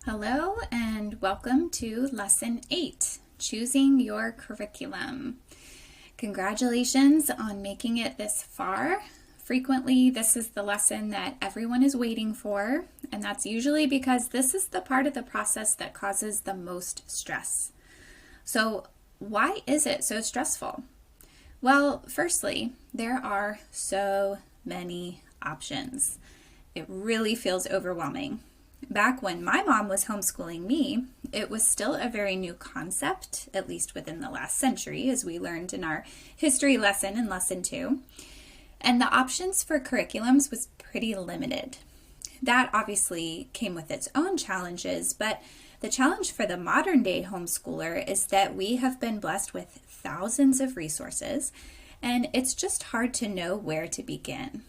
Hello and welcome to Lesson 8, Choosing Your Curriculum. Congratulations on making it this far. Frequently, this is the lesson that everyone is waiting for, and that's usually because this is the part of the process that causes the most stress. So, why is it so stressful? Well, firstly, there are so many options. It really feels overwhelming. Back when my mom was homeschooling me, it was still a very new concept, at least within the last century, as we learned in our history lesson in Lesson 2. And the options for curriculums was pretty limited. That obviously came with its own challenges, but the challenge for the modern day homeschooler is that we have been blessed with thousands of resources, and it's just hard to know where to begin.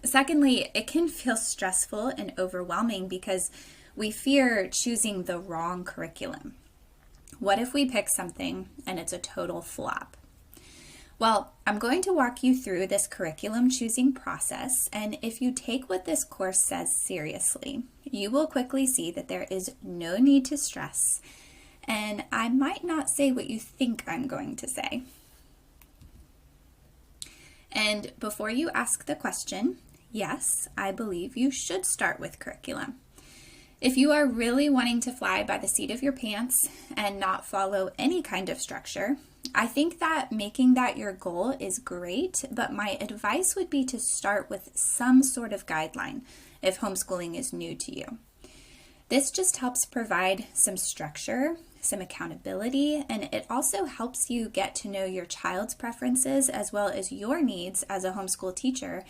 Secondly, it can feel stressful and overwhelming because we fear choosing the wrong curriculum. What if we pick something and it's a total flop? Well, I'm going to walk you through this curriculum choosing process, and if you take what this course says seriously, you will quickly see that there is no need to stress, and I might not say what you think I'm going to say. And before you ask the question, yes, I believe you should start with curriculum. If you are really wanting to fly by the seat of your pants and not follow any kind of structure, I think that making that your goal is great, but my advice would be to start with some sort of guideline if homeschooling is new to you. This just helps provide some structure, some accountability, and it also helps you get to know your child's preferences as well as your needs as a homeschool teacher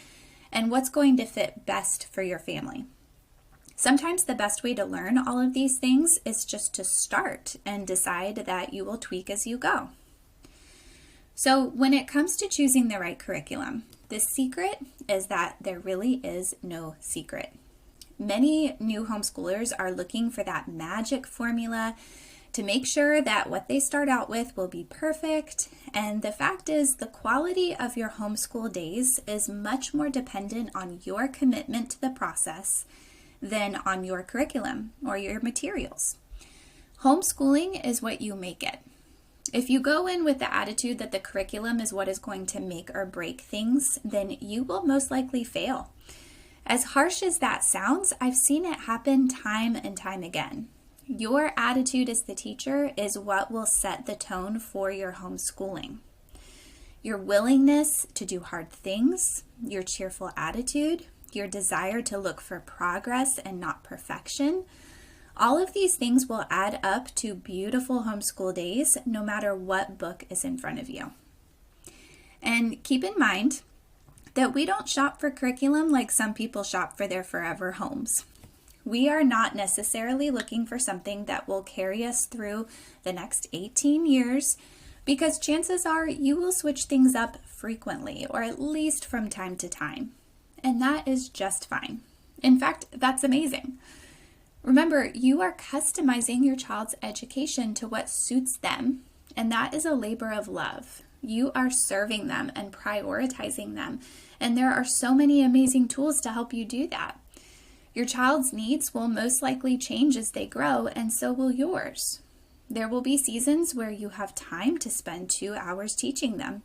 and what's going to fit best for your family. Sometimes the best way to learn all of these things is just to start and decide that you will tweak as you go. So when it comes to choosing the right curriculum, the secret is that there really is no secret. Many new homeschoolers are looking for that magic formula to make sure that what they start out with will be perfect. And the fact is, the quality of your homeschool days is much more dependent on your commitment to the process than on your curriculum or your materials. Homeschooling is what you make it. If you go in with the attitude that the curriculum is what is going to make or break things, then you will most likely fail. As harsh as that sounds, I've seen it happen time and time again. Your attitude as the teacher is what will set the tone for your homeschooling. Your willingness to do hard things, your cheerful attitude, your desire to look for progress and not perfection, all of these things will add up to beautiful homeschool days no matter what book is in front of you. And keep in mind that we don't shop for curriculum like some people shop for their forever homes. We are not necessarily looking for something that will carry us through the next 18 years because chances are you will switch things up frequently or at least from time to time. And that is just fine. In fact, that's amazing. Remember, you are customizing your child's education to what suits them, and that is a labor of love. You are serving them and prioritizing them, and there are so many amazing tools to help you do that. Your child's needs will most likely change as they grow, and so will yours. There will be seasons where you have time to spend 2 hours teaching them,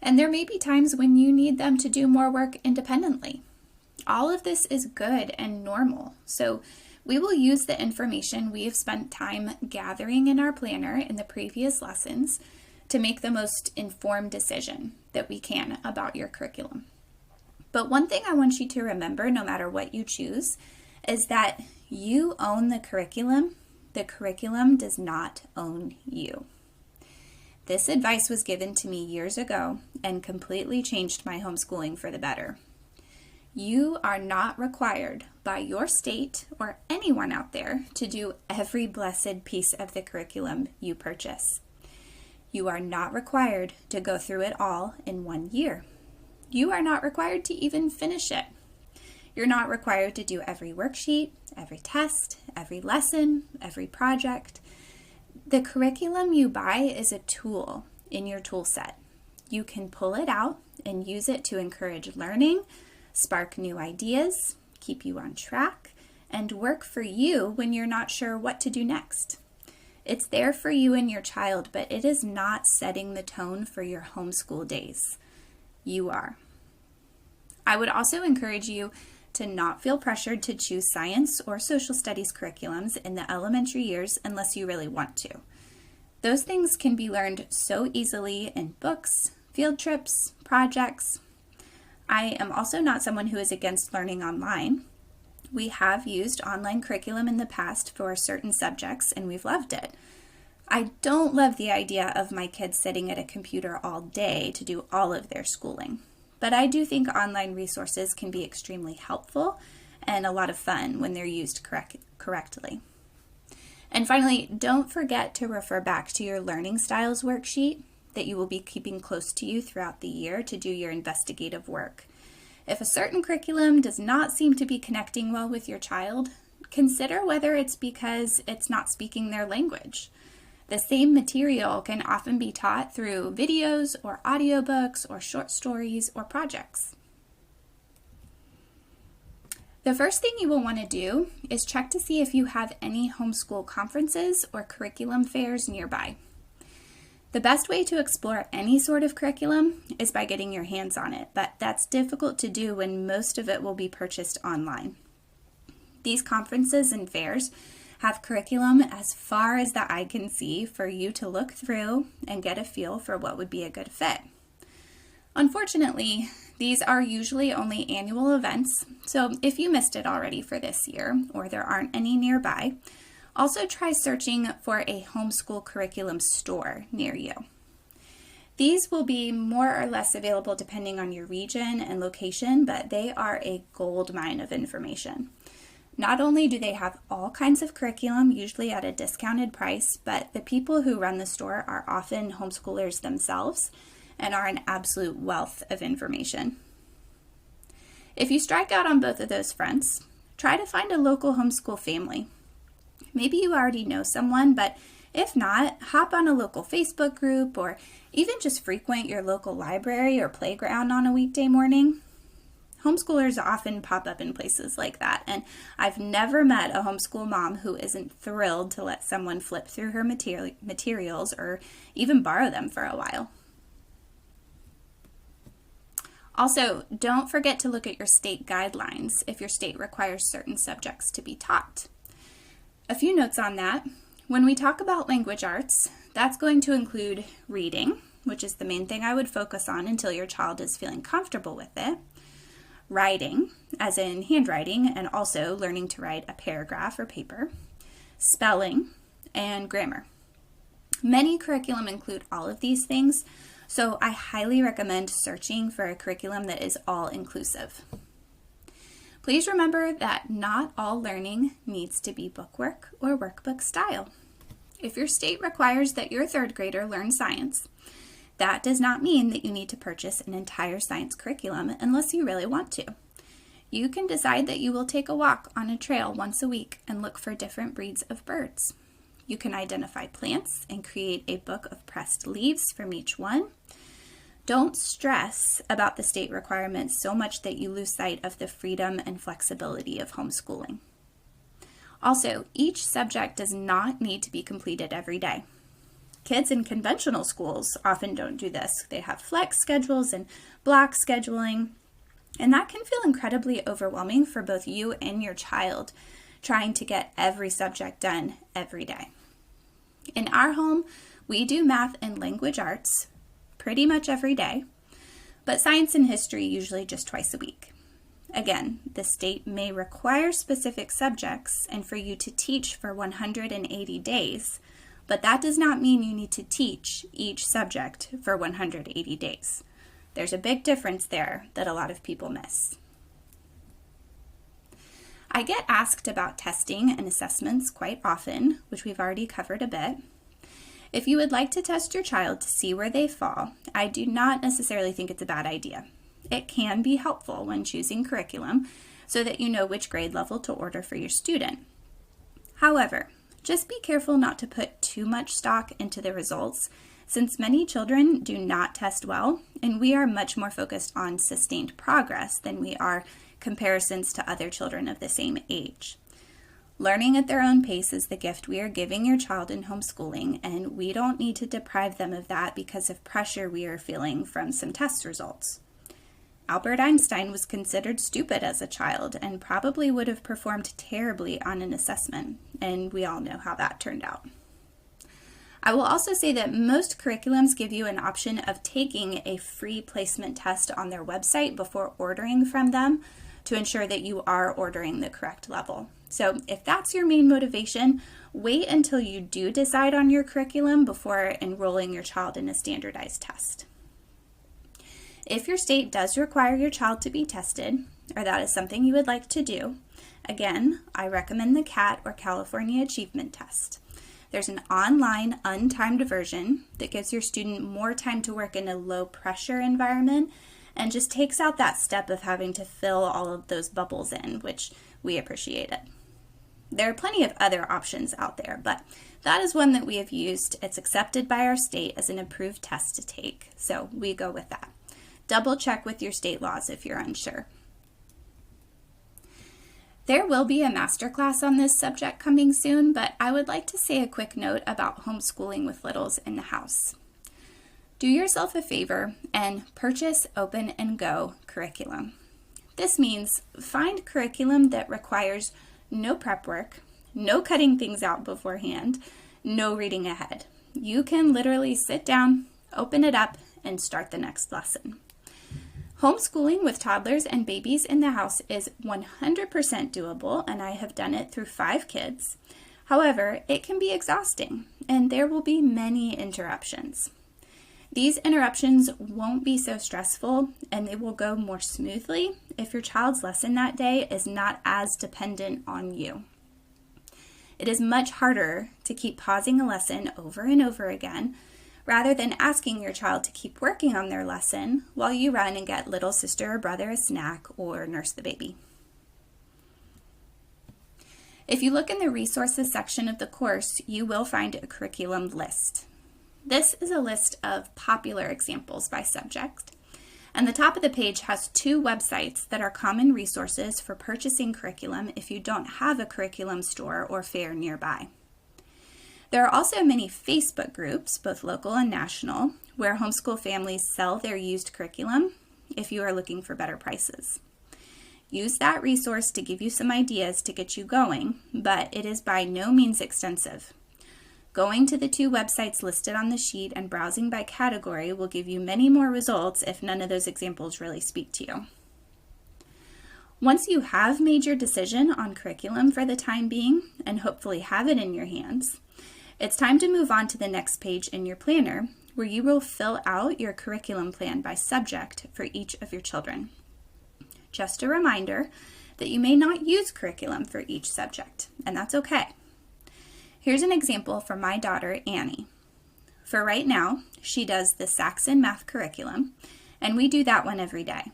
and there may be times when you need them to do more work independently. All of this is good and normal, so we will use the information we have spent time gathering in our planner in the previous lessons to make the most informed decision that we can about your curriculum. But one thing I want you to remember, no matter what you choose, is that you own the curriculum. The curriculum does not own you. This advice was given to me years ago and completely changed my homeschooling for the better. You are not required by your state or anyone out there to do every blessed piece of the curriculum you purchase. You are not required to go through it all in 1 year. You are not required to even finish it. You're not required to do every worksheet, every test, every lesson, every project. The curriculum you buy is a tool in your tool set. You can pull it out and use it to encourage learning, spark new ideas, keep you on track, and work for you when you're not sure what to do next. It's there for you and your child, but it is not setting the tone for your homeschool days. You are. I would also encourage you to not feel pressured to choose science or social studies curriculums in the elementary years unless you really want to. Those things can be learned so easily in books, field trips, projects. I am also not someone who is against learning online. We have used online curriculum in the past for certain subjects and we've loved it. I don't love the idea of my kids sitting at a computer all day to do all of their schooling. But I do think online resources can be extremely helpful and a lot of fun when they're used correctly. And finally, don't forget to refer back to your learning styles worksheet that you will be keeping close to you throughout the year to do your investigative work. If a certain curriculum does not seem to be connecting well with your child, consider whether it's because it's not speaking their language. The same material can often be taught through videos or audiobooks or short stories or projects. The first thing you will want to do is check to see if you have any homeschool conferences or curriculum fairs nearby. The best way to explore any sort of curriculum is by getting your hands on it, but that's difficult to do when most of it will be purchased online. These conferences and fairs have curriculum as far as the eye can see for you to look through and get a feel for what would be a good fit. Unfortunately, these are usually only annual events, so if you missed it already for this year or there aren't any nearby, also try searching for a homeschool curriculum store near you. These will be more or less available depending on your region and location, but they are a gold mine of information. Not only do they have all kinds of curriculum, usually at a discounted price, but the people who run the store are often homeschoolers themselves and are an absolute wealth of information. If you strike out on both of those fronts, try to find a local homeschool family. Maybe you already know someone, but if not, hop on a local Facebook group or even just frequent your local library or playground on a weekday morning. Homeschoolers often pop up in places like that, and I've never met a homeschool mom who isn't thrilled to let someone flip through her materials or even borrow them for a while. Also, don't forget to look at your state guidelines if your state requires certain subjects to be taught. A few notes on that. When we talk about language arts, that's going to include reading, which is the main thing I would focus on until your child is feeling comfortable with it. Writing, as in handwriting, and also learning to write a paragraph or paper, spelling, and grammar. Many curriculum include all of these things, so I highly recommend searching for a curriculum that is all-inclusive. Please remember that not all learning needs to be bookwork or workbook style. If your state requires that your third grader learn science, that does not mean that you need to purchase an entire science curriculum unless you really want to. You can decide that you will take a walk on a trail once a week and look for different breeds of birds. You can identify plants and create a book of pressed leaves from each one. Don't stress about the state requirements so much that you lose sight of the freedom and flexibility of homeschooling. Also, each subject does not need to be completed every day. Kids in conventional schools often don't do this. They have flex schedules and block scheduling, and that can feel incredibly overwhelming for both you and your child trying to get every subject done every day. In our home, we do math and language arts pretty much every day, but science and history usually just twice a week. Again, the state may require specific subjects and for you to teach for 180 days, but that does not mean you need to teach each subject for 180 days. There's a big difference there that a lot of people miss. I get asked about testing and assessments quite often, which we've already covered a bit. If you would like to test your child to see where they fall, I do not necessarily think it's a bad idea. It can be helpful when choosing curriculum so that you know which grade level to order for your student. However, just be careful not to put too much stock into the results, since many children do not test well, and we are much more focused on sustained progress than we are comparisons to other children of the same age. Learning at their own pace is the gift we are giving your child in homeschooling, and we don't need to deprive them of that because of pressure we are feeling from some test results. Albert Einstein was considered stupid as a child and probably would have performed terribly on an assessment, and we all know how that turned out. I will also say that most curriculums give you an option of taking a free placement test on their website before ordering from them to ensure that you are ordering the correct level. So if that's your main motivation, wait until you do decide on your curriculum before enrolling your child in a standardized test. If your state does require your child to be tested, or that is something you would like to do, again, I recommend the CAT or California Achievement Test. There's an online, untimed version that gives your student more time to work in a low-pressure environment and just takes out that step of having to fill all of those bubbles in, which we appreciated. There are plenty of other options out there, but that is one that we have used. It's accepted by our state as an approved test to take, so we go with that. Double check with your state laws if you're unsure. There will be a masterclass on this subject coming soon, but I would like to say a quick note about homeschooling with littles in the house. Do yourself a favor and purchase Open and Go curriculum. This means find curriculum that requires no prep work, no cutting things out beforehand, no reading ahead. You can literally sit down, open it up, and start the next lesson. Homeschooling with toddlers and babies in the house is 100% doable, and I have done it through 5 kids. However, it can be exhausting, and there will be many interruptions. These interruptions won't be so stressful, and they will go more smoothly if your child's lesson that day is not as dependent on you. It is much harder to keep pausing a lesson over and over again, rather than asking your child to keep working on their lesson while you run and get little sister or brother a snack or nurse the baby. If you look in the resources section of the course, you will find a curriculum list. This is a list of popular examples by subject, and the top of the page has 2 websites that are common resources for purchasing curriculum if you don't have a curriculum store or fair nearby. There are also many Facebook groups, both local and national, where homeschool families sell their used curriculum if you are looking for better prices. Use that resource to give you some ideas to get you going, but it is by no means extensive. Going to the 2 websites listed on the sheet and browsing by category will give you many more results if none of those examples really speak to you. Once you have made your decision on curriculum for the time being, and hopefully have it in your hands, it's time to move on to the next page in your planner, where you will fill out your curriculum plan by subject for each of your children. Just a reminder that you may not use curriculum for each subject, and that's okay. Here's an example from my daughter, Annie. For right now, she does the Saxon math curriculum, and we do that one every day.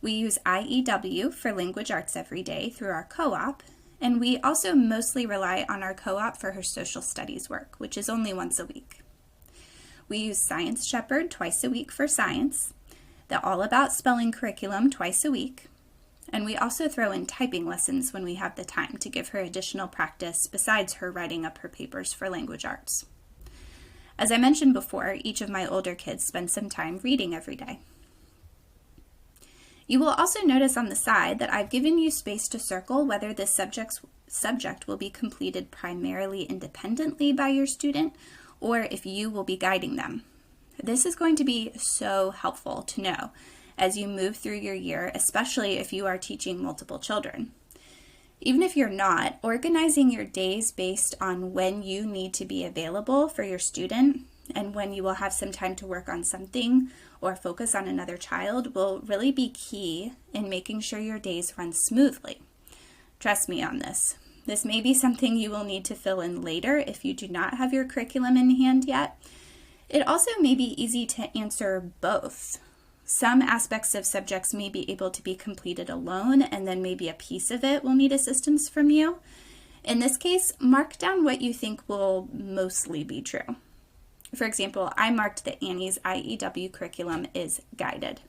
We use IEW for language arts every day through our co-op, and we also mostly rely on our co-op for her social studies work, which is only once a week. We use Science Shepherd twice a week for science, the All About Spelling curriculum twice a week, and we also throw in typing lessons when we have the time to give her additional practice besides her writing up her papers for language arts. As I mentioned before, each of my older kids spend some time reading every day. You will also notice on the side that I've given you space to circle whether this subject will be completed primarily independently by your student or if you will be guiding them. This is going to be so helpful to know as you move through your year, especially if you are teaching multiple children. Even if you're not, organizing your days based on when you need to be available for your student and when you will have some time to work on something or focus on another child will really be key in making sure your days run smoothly. Trust me on this. This may be something you will need to fill in later if you do not have your curriculum in hand yet. It also may be easy to answer both. Some aspects of subjects may be able to be completed alone, and then maybe a piece of it will need assistance from you. In this case, mark down what you think will mostly be true. For example, I marked that Annie's IEW curriculum is guided.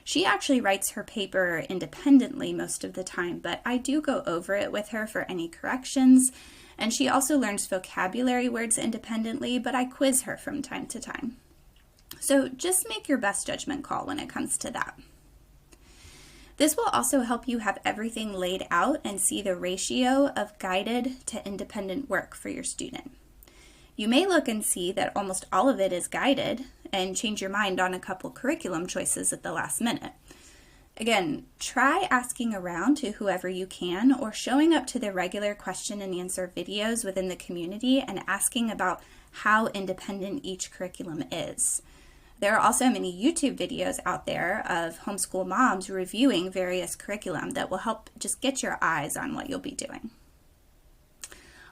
She actually writes her paper independently most of the time, but I do go over it with her for any corrections. And she also learns vocabulary words independently, but I quiz her from time to time. So just make your best judgment call when it comes to that. This will also help you have everything laid out and see the ratio of guided to independent work for your student. You may look and see that almost all of it is guided and change your mind on a couple curriculum choices at the last minute. Again, try asking around to whoever you can or showing up to the regular question and answer videos within the community and asking about how independent each curriculum is. There are also many YouTube videos out there of homeschool moms reviewing various curriculum that will help just get your eyes on what you'll be doing.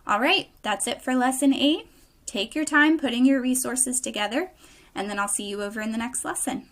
All right, that's it for Lesson 8. Take your time putting your resources together, and then I'll see you over in the next lesson.